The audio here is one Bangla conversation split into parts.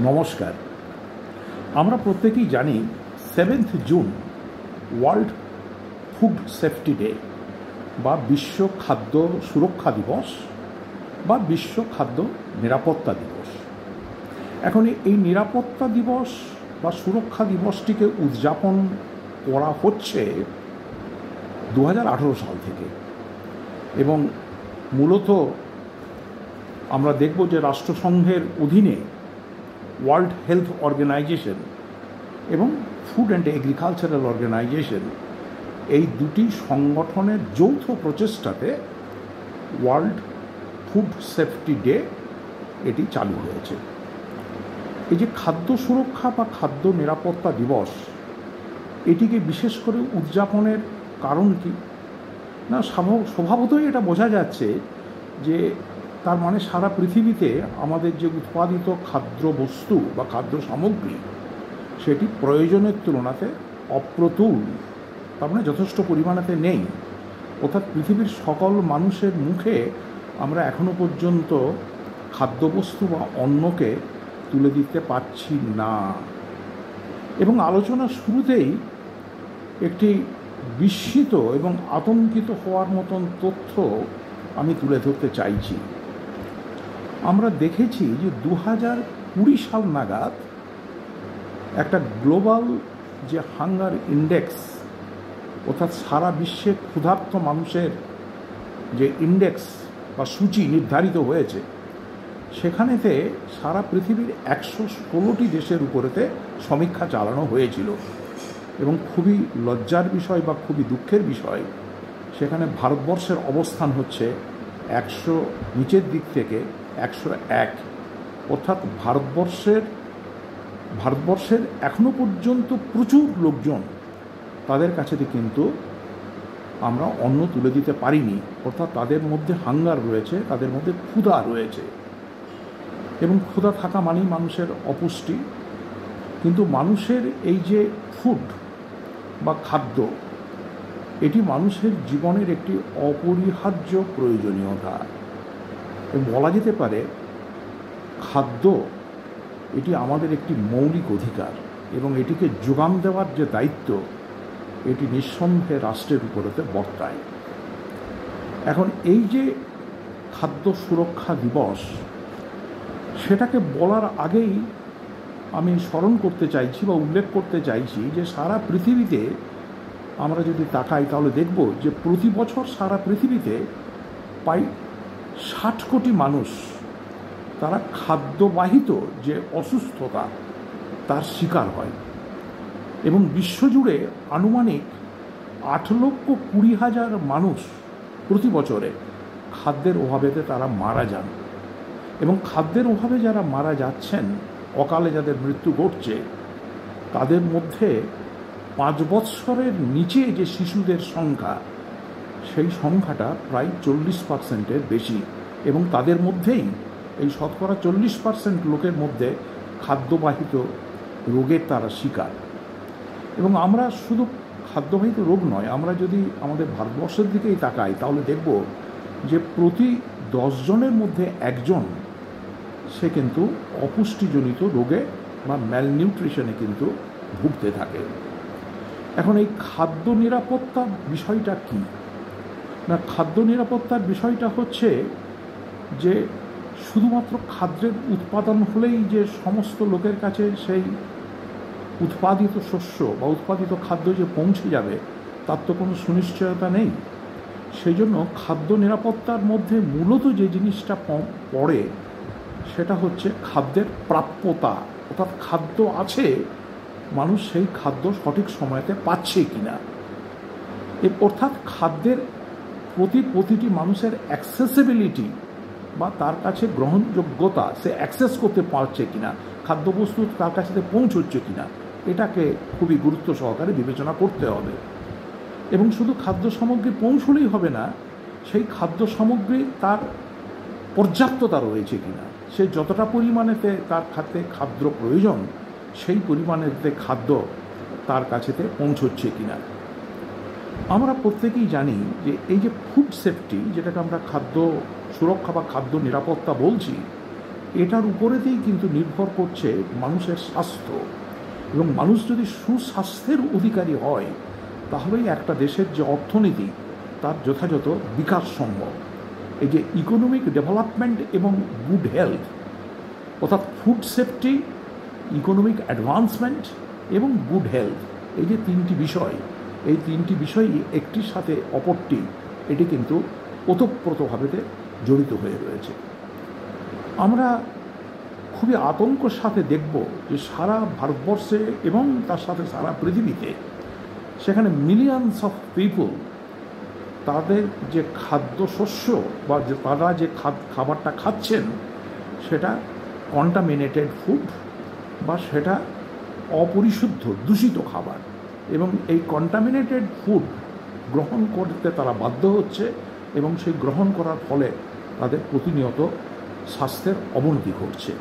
নমস্কার। আমরা প্রত্যেকেই জানি 7th June world food safety day বা বিশ্ব খাদ্য সুরক্ষা দিবস বা বিশ্ব খাদ্য নিরাপত্তা দিবস। এখন এই নিরাপত্তা দিবস বা সুরক্ষা দিবসটিকে উদযাপন করা হচ্ছে 2018 সাল থেকে, এবং মূলত আমরা দেখব যে রাষ্ট্রসংঘের অধীনে ওয়ার্ল্ড হেলথ অর্গানাইজেশন এবং ফুড অ্যান্ড এগ্রিকালচারাল অর্গানাইজেশন, এই দুটি সংগঠনের যৌথ প্রচেষ্টাতে ওয়ার্ল্ড ফুড সেফটি ডে এটি চালু হয়েছে। এই যে খাদ্য সুরক্ষা বা খাদ্য নিরাপত্তা দিবস, এটিকে বিশেষ করে উদযাপনের কারণ কি না, স্বভাবতই এটা বোঝা যাচ্ছে যে তার মানে সারা পৃথিবীতে আমাদের যে উৎপাদিত খাদ্যবস্তু বা খাদ্য সামগ্রী, সেটি প্রয়োজনের তুলনাতে অপ্রতুল, তার মানে যথেষ্ট পরিমাণেতে নেই। অর্থাৎ পৃথিবীর সকল মানুষের মুখে আমরা এখনো পর্যন্ত খাদ্যবস্তু বা অন্নকে তুলে দিতে পারছি না। এবং আলোচনার শুরুতেই একটি বিস্মিত এবং আতঙ্কিত হওয়ার মতন তথ্য আমি তুলে ধরতে চাইছি। আমরা দেখেছি যে 2020 সাল নাগাদ একটা গ্লোবাল যে হাঙ্গার ইন্ডেক্স, অর্থাৎ সারা বিশ্বে ক্ষুধার্ত মানুষের যে ইন্ডেক্স বা সূচি নির্ধারিত হয়েছে, সেখানেতে সারা পৃথিবীর 116টি দেশের উপরেতে সমীক্ষা চালানো হয়েছিল। এবং খুবই লজ্জার বিষয় বা খুবই দুঃখের বিষয়, সেখানে ভারতবর্ষের অবস্থান হচ্ছে 100 নিচের দিক থেকে 101। অর্থাৎ ভারতবর্ষের এখনো পর্যন্ত প্রচুর লোকজন, তাদের কাছে কিন্তু আমরা অন্ন তুলে দিতে পারিনি। অর্থাৎ তাদের মধ্যে হাঙ্গার রয়েছে, তাদের মধ্যে ক্ষুধা রয়েছে, এবং ক্ষুধা থাকা মানেই মানুষের অপুষ্টি। কিন্তু মানুষের এই যে ফুড বা খাদ্য, এটি মানুষের জীবনের একটি অপরিহার্য প্রয়োজনীয়তা। বলা যেতে পারে খাদ্য এটি আমাদের একটি মৌলিক অধিকার, এবং এটিকে যোগান দেওয়ার যে দায়িত্ব, এটি নিঃসন্দেহে রাষ্ট্রের উপরেতে বর্তায়। এখন এই যে খাদ্য সুরক্ষা দিবস, সেটাকে বলার আগেই আমি স্মরণ করতে চাইছি বা উল্লেখ করতে চাইছি যে সারা পৃথিবীতে আমরা যদি তাকাই, তাহলে দেখব যে প্রতি বছর সারা পৃথিবীতে প্রায় 60 কোটি মানুষ তারা খাদ্যবাহিত যে অসুস্থতা, তার শিকার হয়। এবং বিশ্বজুড়ে আনুমানিক 8,20,000 মানুষ প্রতি বছরে খাদ্যের অভাবেতে তারা মারা যান। এবং খাদ্যের অভাবে যারা মারা যাচ্ছেন, অকালে যাদের মৃত্যু ঘটছে, তাদের মধ্যে 5 বৎসরের নিচে যে শিশুদের সংখ্যা, সেই সংখ্যাটা প্রায় 40%-এর বেশি। এবং তাদের মধ্যেই এই শতকরা 40% লোকের মধ্যে খাদ্যবাহিত রোগের তারা শিকার। এবং আমরা শুধু খাদ্যবাহিত রোগ নয়, আমরা যদি আমাদের ভারতবর্ষের দিকেই তাকাই, তাহলে দেখব যে প্রতি 10 জনের মধ্যে একজন সে কিন্তু অপুষ্টিজনিত রোগে বা ম্যালনিউট্রিশনে কিন্তু ভুগতে থাকে। এখন এই খাদ্য নিরাপত্তার বিষয়টা কি না, খাদ্য নিরাপত্তার বিষয়টা হচ্ছে যে শুধুমাত্র খাদ্যের উৎপাদন হলেই যে সমস্ত লোকের কাছে সেই উৎপাদিত শস্য বা উৎপাদিত খাদ্য যে পৌঁছে যাবে, তার তো কোনো সুনিশ্চয়তা নেই। সেই জন্য খাদ্য নিরাপত্তার মধ্যে মূলত যে জিনিসটা পড়ে, সেটা হচ্ছে খাদ্যের প্রাপ্যতা। অর্থাৎ খাদ্য আছে, মানুষ সেই খাদ্য সঠিক সময়তে পাচ্ছে কিনা। অর্থাৎ খাদ্যের প্রতিটি মানুষের অ্যাক্সেসিবিলিটি বা তার কাছে গ্রহণযোগ্যতা, সে অ্যাক্সেস করতে পারছে কিনা, খাদ্যবস্তু তার কাছে পৌঁছচ্ছে কিনা, এটাকে খুবই গুরুত্ব সহকারে বিবেচনা করতে হবে। এবং শুধু খাদ্য সামগ্রী পৌঁছলেই হবে না, সেই খাদ্য সামগ্রী তার পর্যাপ্ততা রয়েছে কিনা, সে যতটা পরিমাণেতে তার খাদ্য প্রয়োজন, সেই পরিমাণেতে খাদ্য তার কাছেতে পৌঁছচ্ছে কিনা। আমরা প্রত্যেকেই জানি যে এই যে ফুড সেফটি, যেটাকে আমরা খাদ্য সুরক্ষা বা খাদ্য নিরাপত্তা বলছি, এটার উপরেতেই কিন্তু নির্ভর করছে মানুষের স্বাস্থ্য, এবং মানুষ যদি সুস্বাস্থ্যের অধিকারী হয় তাহলেই একটা দেশের যে অর্থনীতি তার যথাযথ বিকাশ সম্ভব। এই যে ইকোনমিক ডেভেলপমেন্ট এবং গুড হেলথ, অর্থাৎ ফুড সেফটি, ইকোনমিক অ্যাডভান্সমেন্ট এবং গুড হেলথ, এই যে তিনটি বিষয়, এই তিনটি বিষয়ই একটির সাথে অপরটি এটি কিন্তু ওতপ্রোতভাবে জড়িত হয়ে রয়েছে। আমরা খুবই আতঙ্কের সাথে দেখব যে সারা ভারতবর্ষে এবং তার সাথে সারা পৃথিবীতে সেখানে মিলিয়নস অফ পিপল তাদের যে খাদ্যশস্য বা তারা যে খাবারটা খাচ্ছেন সেটা কন্টামিনেটেড ফুড বা সেটা অপরিশুদ্ধ দূষিত খাবার, এবং এই কন্টামিনেটেড ফুড গ্রহণ করতে তারা বাধ্য হচ্ছে এবং সেই গ্রহণ করার ফলে তাদের প্রতিনিয়ত স্বাস্থ্যের অবনতি ঘটছে।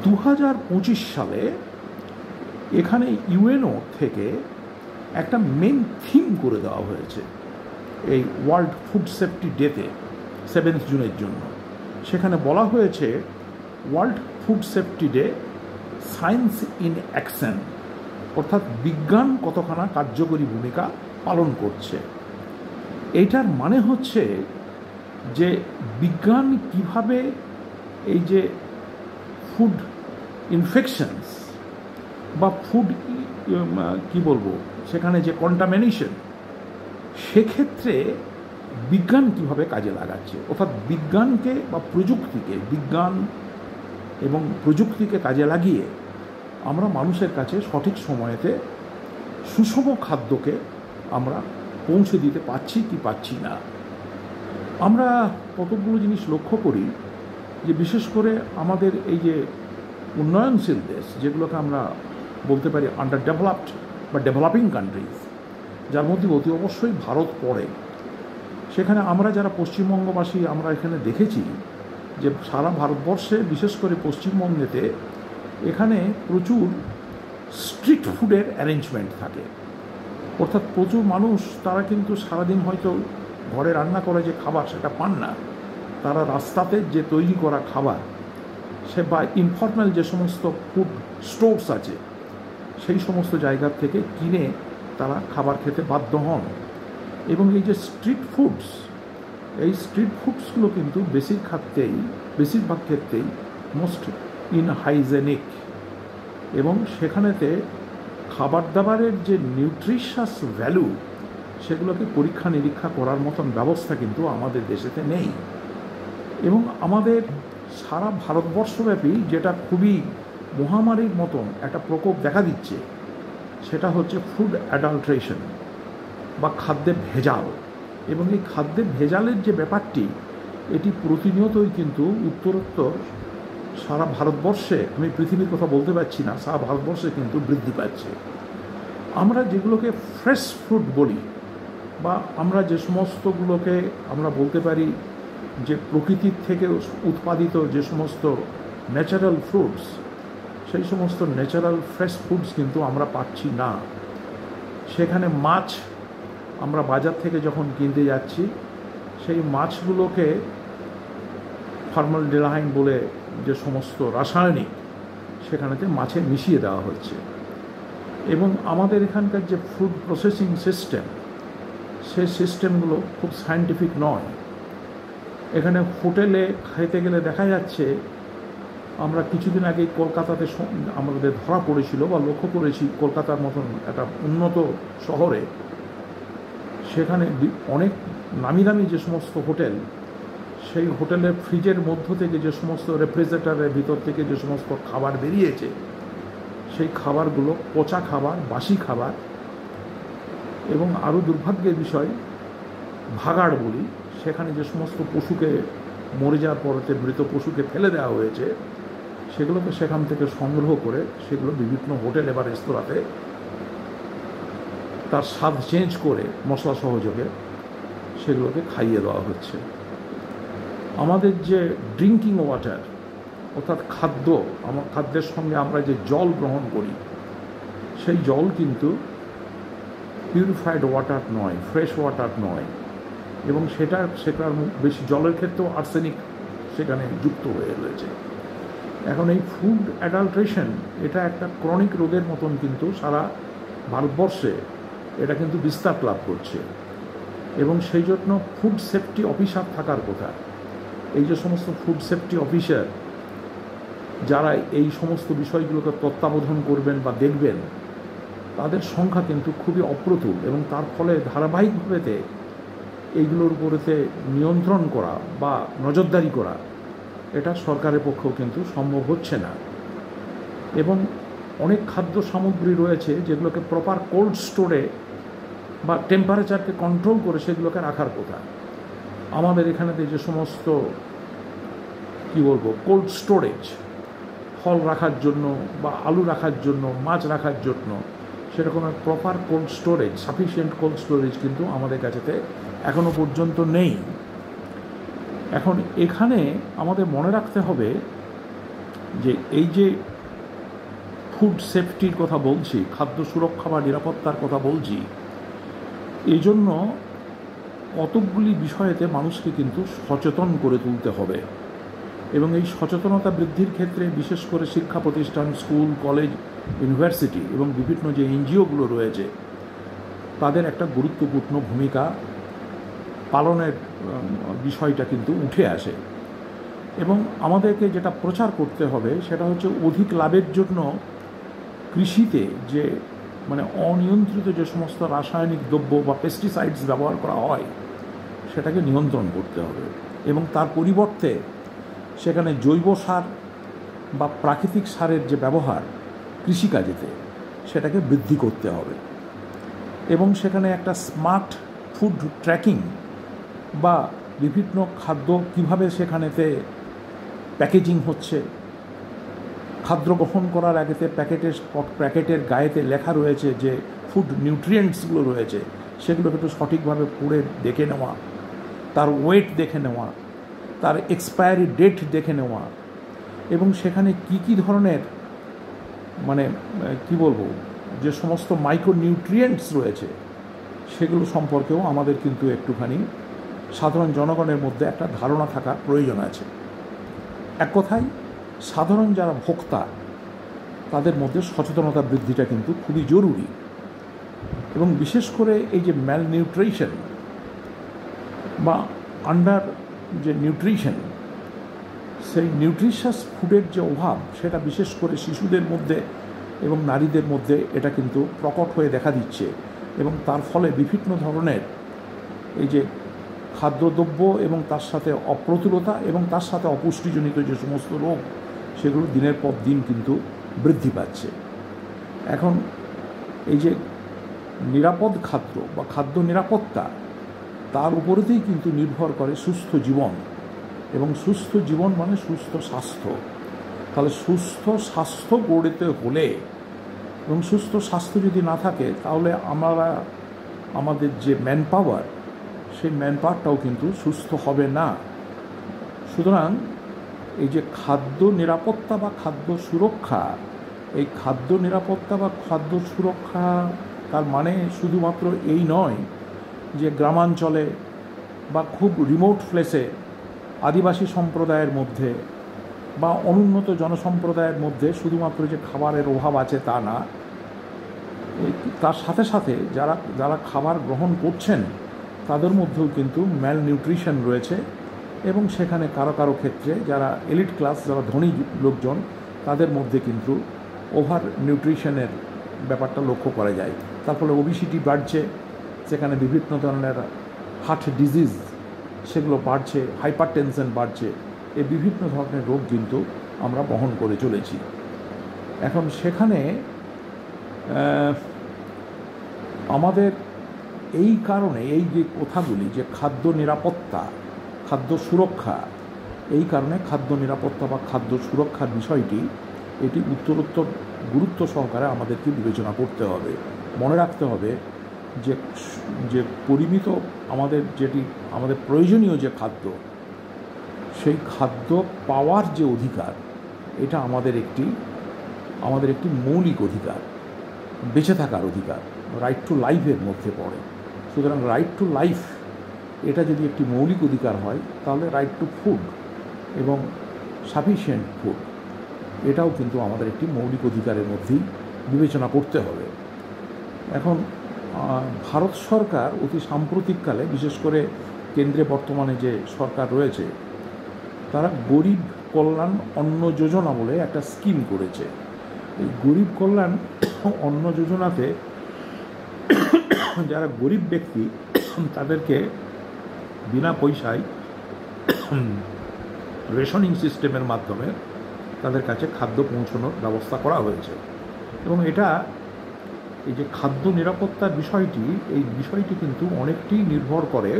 2025 সালে এখানে ইউএনও থেকে একটা মেন থিম করে দেওয়া হয়েছে এই ওয়ার্ল্ড ফুড সেফটি ডেতে 7 জুনের জন্য। সেখানে বলা হয়েছে world food safety day science in action, অর্থাৎ বিজ্ঞান কতখানা কার্যকরী ভূমিকা পালন করছে। এইটার মানে হচ্ছে যে বিজ্ঞান কিভাবে এই যে ফুড ইনফেকশনস বা ফুড কি বলবো সেখানে যে কন্টামিনেশন, সেক্ষেত্রে বিজ্ঞান কিভাবে কাজে লাগাচ্ছে, অর্থাৎ বিজ্ঞানকে বা প্রযুক্তিকে, বিজ্ঞান এবং প্রযুক্তিকে কাজে লাগিয়ে আমরা মানুষের কাছে সঠিক সময়েতে সুষম খাদ্যকে আমরা পৌঁছে দিতে পারছি কি পাচ্ছি না। আমরা কতগুলো জিনিস লক্ষ্য করি যে বিশেষ করে আমাদের এই যে উন্নয়নশীল দেশ, যেগুলোকে আমরা বলতে পারি আন্ডার ডেভেলপড বা ডেভেলপিং কান্ট্রিজ, যার মধ্যে অতি অবশ্যই ভারত পড়ে, সেখানে আমরা যারা পশ্চিমবঙ্গবাসী আমরা এখানে দেখেছি যে সারা ভারতবর্ষে বিশেষ করে পশ্চিমবঙ্গেতে এখানে প্রচুর স্ট্রিট ফুডের অ্যারেঞ্জমেন্ট থাকে, অর্থাৎ প্রচুর মানুষ তারা কিন্তু সারাদিন হয়তো ঘরে রান্না করে যে খাবার সেটা পান না, তারা রাস্তাতে যে তৈরি করা খাবার সে বা ইনফর্মাল যে সমস্ত ফুড স্টোরস আছে সেই সমস্ত জায়গার থেকে কিনে তারা খাবার খেতে বাধ্য হন। এবং এই যে স্ট্রিট ফুডস, এই স্ট্রিট ফুডসগুলো কিন্তু বেশিরভাগ ক্ষেত্রেই মোস্ট ইনহাইজেনিক, এবং সেখানেতে খাবার দাবারের যে নিউট্রিশাস ভ্যালু সেগুলোকে পরীক্ষা নিরীক্ষা করার মতন ব্যবস্থা কিন্তু আমাদের দেশেতে নেই। এবং আমাদের সারা ভারতবর্ষব্যাপী যেটা খুবই মহামারীর মতন একটা প্রকোপ দেখা দিচ্ছে সেটা হচ্ছে ফুড অ্যাডাল্ট্রেশন বা খাদ্যে ভেজাল। এবং এই খাদ্যে ভেজালের যে ব্যাপারটি এটি প্রতিনিয়তই কিন্তু উত্তরোত্তর সারা ভারতবর্ষে, আমি পৃথিবীর কথা বলতে পারছি না, সারা ভারতবর্ষে কিন্তু বৃদ্ধি পাচ্ছে। আমরা যেগুলোকে ফ্রেশ ফ্রুট বলি বা আমরা যে সমস্তগুলোকে আমরা বলতে পারি যে প্রকৃতির থেকে উৎপাদিত যে সমস্ত ন্যাচারাল ফ্রুটস, সেই সমস্ত ন্যাচারাল ফ্রেশ ফুডস কিন্তু আমরা পাচ্ছি না। সেখানে মাছ আমরা বাজার থেকে যখন কিনতে যাচ্ছি সেই মাছগুলোকে ফর্মালডিহাইড বলে যে সমস্ত রাসায়নিক সেখানেতে মাছে মিশিয়ে দেওয়া হচ্ছে। এবং আমাদের এখানকার যে ফুড প্রসেসিং সিস্টেম, সেই সিস্টেমগুলো খুব সায়েন্টিফিক নয়। এখানে হোটেলে খেতে গেলে দেখা যাচ্ছে, আমরা কিছুদিন আগেই কলকাতাতে আমাদের ধরা পড়েছিল বা লক্ষ্য করেছি, কলকাতার মতন একটা উন্নত শহরে সেখানে অনেক নামি দামি যে সমস্ত হোটেল, সেই হোটেলের ফ্রিজের মধ্য থেকে যে সমস্ত রেফ্রিজারেটরের ভিতর থেকে যে সমস্ত খাবার বেরিয়েছে সেই খাবারগুলো পচা খাবার, বাসি খাবার। এবং আরও দুর্ভাগ্যের বিষয়, ভাগাড় বলি, সেখানে যে সমস্ত পশুকে মরে যাওয়ার পরেতে মৃত পশুকে ফেলে দেওয়া হয়েছে সেগুলোকে সেখান থেকে সংগ্রহ করে সেগুলো বিভিন্ন হোটেলে বা রেস্তোরাঁতে তার স্বাদ চেঞ্জ করে মশলা সহযোগে সেগুলোকে খাইয়ে দেওয়া হচ্ছে। আমাদের যে ড্রিঙ্কিং ওয়াটার, অর্থাৎ খাদ্যের সঙ্গে আমরা যে জল গ্রহণ করি সেই জল কিন্তু পিউরিফাইড ওয়াটার নয়, ফ্রেশ ওয়াটার নয়। এবং সেটার বেশি জলের ক্ষেত্রেও আর্সেনিক সেখানে যুক্ত হয়ে রয়েছে। এখন এই ফুড অ্যাডাল্ট্রেশন এটা একটা ক্রনিক রোগের মতন কিন্তু সারা ভারতবর্ষে এটা কিন্তু বিস্তার লাভ করছে, এবং সেই জন্য ফুড সেফটি অফিসার থাকার কথা। এই যে সমস্ত ফুড সেফটি অফিসার যারা এই সমস্ত বিষয়গুলোকে তত্ত্বাবধান করবেন বা দেখবেন, তাদের সংখ্যা কিন্তু খুবই অপ্রতুল, এবং তার ফলে ধারাবাহিকভাবে এইগুলোর উপরেতে নিয়ন্ত্রণ করা বা নজরদারি করা এটা সরকারের পক্ষেও কিন্তু সম্ভব হচ্ছে না। এবং অনেক খাদ্য সামগ্রী রয়েছে যেগুলোকে প্রপার কোল্ড স্টোরে বা টেম্পারেচারকে কন্ট্রোল করে সেগুলোকে রাখার কথা। আমাদের এখানেতে যে সমস্ত কোল্ড স্টোরেজ, ফল রাখার জন্য বা আলু রাখার জন্য, মাছ রাখার জন্য, সেরকম proper cold storage, sufficient cold storage কিন্তু আমাদের কাছেতে এখনও পর্যন্ত নেই। এখন এখানে আমাদের মনে রাখতে হবে যে এই যে ফুড সেফটির কথা বলছি, খাদ্য সুরক্ষা বা নিরাপত্তার কথা বলছি, এই জন্য কতকগুলি বিষয়েতে মানুষকে কিন্তু সচেতন করে তুলতে হবে, এবং এই সচেতনতা বৃদ্ধির ক্ষেত্রে বিশেষ করে শিক্ষা প্রতিষ্ঠান, স্কুল, কলেজ, ইউনিভার্সিটি এবং বিভিন্ন যে এনজিওগুলো রয়েছে তাদের একটা গুরুত্বপূর্ণ ভূমিকা পালনের বিষয়টা কিন্তু উঠে আসে। এবং আমাদেরকে যেটা প্রচার করতে হবে সেটা হচ্ছে অধিক লাভের জন্য কৃষিতে যে অনিয়ন্ত্রিত যে সমস্ত রাসায়নিক দ্রব্য বা পেস্টিসাইডস ব্যবহার করা হয় সেটাকে নিয়ন্ত্রণ করতে হবে, এবং তার পরিবর্তে সেখানে জৈব সার বা প্রাকৃতিক সারের যে ব্যবহার কৃষিকাজেতে সেটাকে বৃদ্ধি করতে হবে, এবং সেখানে একটা স্মার্ট ফুড ট্র্যাকিং বা বিভিন্ন খাদ্য কীভাবে সেখানেতে প্যাকেজিং হচ্ছে, খাদ্য গ্রহণ করার আগেতে প্যাকেটের গায়েতে লেখা রয়েছে যে ফুড নিউট্রিয়েন্টসগুলো রয়েছে সেগুলোকে একটু সঠিকভাবে পড়ে দেখে নেওয়া, তার ওয়েট দেখে নেওয়া, তার এক্সপায়ারি ডেট দেখে নেওয়া, এবং সেখানে কি ধরনের যে সমস্ত মাইক্রো নিউট্রিয়েন্টস রয়েছে সেগুলো সম্পর্কেও আমাদের কিন্তু একটুখানি সাধারণ জনগণের মধ্যে একটা ধারণা থাকার প্রয়োজন আছে। এক কথায় সাধারণ যারা ভোক্তা তাদের মধ্যে সচেতনতা বৃদ্ধিটা কিন্তু খুবই জরুরি, এবং বিশেষ করে এই যে ম্যাল নিউট্রিশন বা আন্ডার যে নিউট্রিশন, সেই নিউট্রিশাস ফুডের যে অভাব সেটা বিশেষ করে শিশুদের মধ্যে এবং নারীদের মধ্যে এটা কিন্তু প্রকট হয়ে দেখা দিচ্ছে, এবং তার ফলে বিভিন্ন ধরনের এই যে খাদ্যদ্রব্য এবং তার সাথে অপ্রতুলতা এবং তার সাথে অপুষ্টিজনিত যে সমস্ত রোগ সেগুলো দিনের পর দিন কিন্তু বৃদ্ধি পাচ্ছে। এখন এই যে নিরাপদ খাদ্য বা খাদ্য নিরাপত্তা, তার উপরেতেই কিন্তু নির্ভর করে সুস্থ জীবন, এবং সুস্থ জীবন মানে সুস্থ স্বাস্থ্য। তাহলে সুস্থ স্বাস্থ্য গড়তে হলে, এবং সুস্থ স্বাস্থ্য যদি না থাকে তাহলে আমাদের যে ম্যান পাওয়ার, সেই ম্যান পাওয়ারটাও কিন্তু সুস্থ হবে না। সুতরাং এই যে খাদ্য নিরাপত্তা বা খাদ্য সুরক্ষা, এই খাদ্য নিরাপত্তা বা খাদ্য সুরক্ষা তার মানে শুধুমাত্র এই নয় যে গ্রামাঞ্চলে বা খুব রিমোট প্লেসে আদিবাসী সম্প্রদায়ের মধ্যে বা অনুন্নত জনসম্প্রদায়ের মধ্যে শুধুমাত্র যে খাবারের অভাব আছে তা না, তার সাথে সাথে যারা খাবার গ্রহণ করছেন তাদের মধ্যেও কিন্তু ম্যাল নিউট্রিশন রয়েছে, এবং সেখানে কারো কারো ক্ষেত্রে যারা এলিট ক্লাস, যারা ধনী লোকজন, তাদের মধ্যে কিন্তু ওভার নিউট্রিশনের ব্যাপারটা লক্ষ্য করা যায়। তার ফলে ওবিসিটি বাড়ছে, সেখানে বিভিন্ন ধরনের হার্ট ডিজিজ সেগুলো বাড়ছে, হাইপার টেনশন বাড়ছে, এই বিভিন্ন ধরনের রোগ কিন্তু আমরা বহন করে চলেছি। এখন সেখানে আমাদের এই কারণে এই যে কথাগুলি যে খাদ্য নিরাপত্তা, খাদ্য সুরক্ষা, এই কারণে খাদ্য নিরাপত্তা বা খাদ্য সুরক্ষার বিষয়টি এটি উত্তরোত্তর গুরুত্ব সহকারে আমাদেরকে বিবেচনা করতে হবে। মনে রাখতে হবে যে পরিমিত আমাদের প্রয়োজনীয় যে খাদ্য, সেই খাদ্য পাওয়ার যে অধিকার, এটা আমাদের একটি মৌলিক অধিকার, বেঁচে থাকার অধিকার, রাইট টু লাইফের মধ্যে পড়ে। সুতরাং রাইট টু লাইফ এটা যদি একটি মৌলিক অধিকার হয়, তাহলে রাইট টু ফুড এবং সাফিসিয়েন্ট ফুড, এটাও কিন্তু আমাদের একটি মৌলিক অধিকারের মধ্যেই বিবেচনা করতে হবে। এখন ভারত সরকার অতি সাম্প্রতিককালে, বিশেষ করে কেন্দ্রে বর্তমানে যে সরকার রয়েছে, তারা গরিব কল্যাণ অন্ন যোজনা বলে একটা স্কিম করেছে। এই গরিব কল্যাণ অন্ন যোজনাতে যারা গরিব ব্যক্তি তাদেরকে বিনা পয়সায় রেশনিং সিস্টেমের মাধ্যমে তাদের কাছে খাদ্য পৌঁছানোর ব্যবস্থা করা হয়েছে। এবং এটা, এই যে খাদ্য নিরাপত্তার বিষয়টি, এই বিষয়টি কিন্তু অনেকটি নির্ভর করে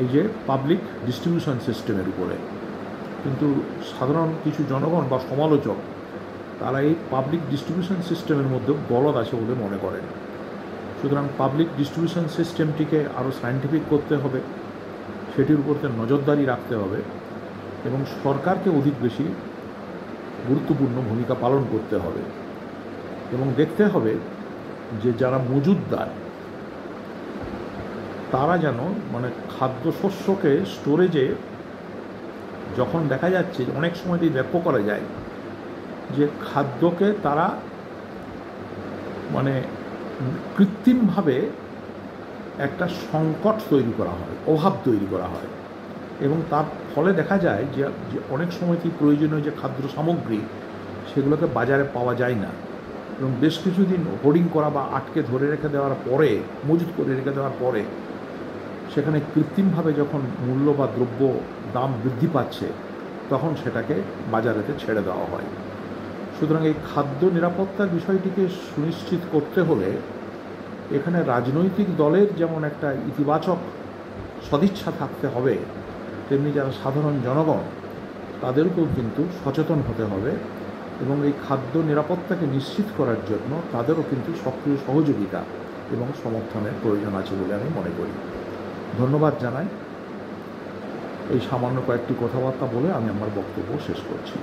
এই যে পাবলিক ডিস্ট্রিবিউশন সিস্টেমের উপরে। কিন্তু সাধারণ কিছু জনগণ বা সমালোচক তারা এই পাবলিক ডিস্ট্রিবিউশন সিস্টেমের মধ্যে গলদ আছে বলে মনে করেন। সুতরাং পাবলিক ডিস্ট্রিবিউশন সিস্টেমটিকে আরও সায়েন্টিফিক করতে হবে, সেটির উপর নজরদারি রাখতে হবে এবং সরকারকে অধিক বেশি গুরুত্বপূর্ণ ভূমিকা পালন করতে হবে এবং দেখতে হবে যে যারা মজুতদার তারা যেন খাদ্যশস্যকে স্টোরেজে, যখন দেখা যাচ্ছে অনেক সময়তেই লক্ষ্য করা যায় যে খাদ্যকে তারা কৃত্রিমভাবে একটা সংকট তৈরি করা হয়, অভাব তৈরি করা হয় এবং তার ফলে দেখা যায় যে অনেক সময়তেই প্রয়োজনীয় যে খাদ্য সামগ্রী সেগুলোকে বাজারে পাওয়া যায় না এবং বেশ কিছুদিন হোর্ডিং করা বা আটকে ধরে রেখে দেওয়ার পরে, মজুত করে রেখে দেওয়ার পরে সেখানে কৃত্রিমভাবে যখন মূল্য বা দ্রব্য দাম বৃদ্ধি পাচ্ছে তখন সেটাকে বাজারেতে ছেড়ে দেওয়া হয়। সুতরাং এই খাদ্য নিরাপত্তার বিষয়টিকে সুনিশ্চিত করতে হলে এখানে রাজনৈতিক দলের যেমন একটা ইতিবাচক সদিচ্ছা থাকতে হবে, তেমনি যারা সাধারণ জনগণ তাদেরকেও কিন্তু সচেতন হতে হবে এবং এই খাদ্য নিরাপত্তাকে নিশ্চিত করার জন্য তাদেরও কিন্তু সক্রিয় সহযোগিতা এবং সমর্থনের প্রয়োজন আছে বলে আমি মনে করি। ধন্যবাদ জানাই। এই সামান্য কয়েকটি কথাবার্তা বলে আমি আমার বক্তব্য শেষ করছি।